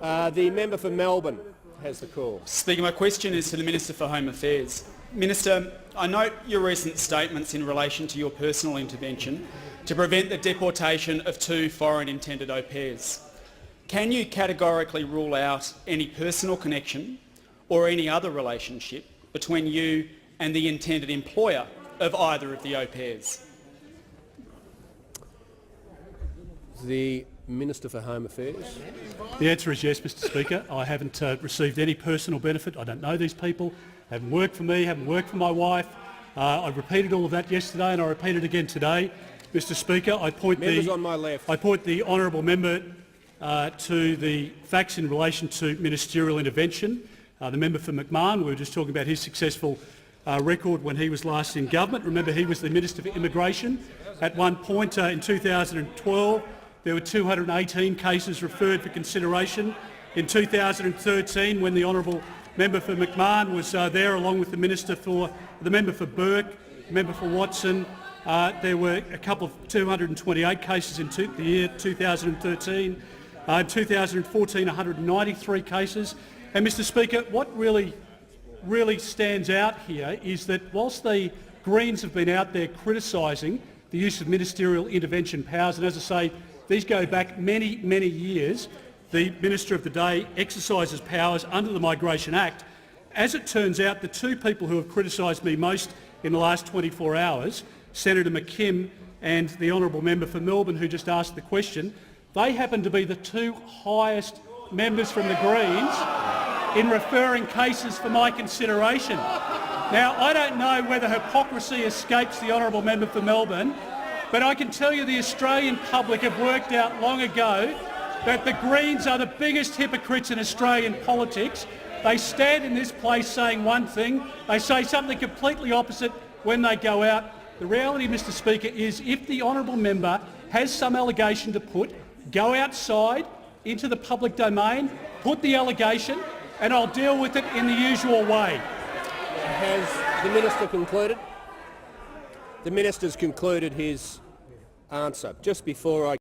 The member for Melbourne has the call. Speaker, my question is to the Minister for Home Affairs. Minister, I note your recent statements in relation to your personal intervention to prevent the deportation of 2 foreign intended au pairs. Can you categorically rule out any personal connection or any other relationship between you and the intended employer of either of the au pairs? The Minister for Home Affairs. The answer is yes, Mr Speaker. I haven't received any personal benefit. I don't know these people. They haven't worked for me, haven't worked for my wife. I repeated all of that yesterday and I repeat it again today. Mr Speaker, I point the honourable member to the facts in relation to ministerial intervention. The member for McMahon, we were just talking about his successful record when he was last in government. Remember, he was the Minister for Immigration. At one point in 2012, there were 218 cases referred for consideration. In 2013, when the honourable member for McMahon was there, along with the member for Burke, the member for Watson, there were a couple of 228 cases in the year 2013. In 2014, 193 cases. And Mr Speaker, what really stands out here is that whilst the Greens have been out there criticising the use of ministerial intervention powers, and as I say, these go back many, many years, the Minister of the day exercises powers under the Migration Act. As it turns out, the 2 people who have criticised me most in the last 24 hours, Senator McKim and the honourable member for Melbourne who just asked the question, they happen to be the 2 highest members from the Greens in referring cases for my consideration. Now, I don't know whether hypocrisy escapes the honourable member for Melbourne, but I can tell you the Australian public have worked out long ago that the Greens are the biggest hypocrites in Australian politics. They stand in this place saying one thing, they say something completely opposite when they go out. The reality, Mr Speaker, is if the honourable member has some allegation to put, go outside into the public domain, put the allegation, and I'll deal with it in the usual way. Has the Minister concluded? The Minister's concluded his answer. Just before I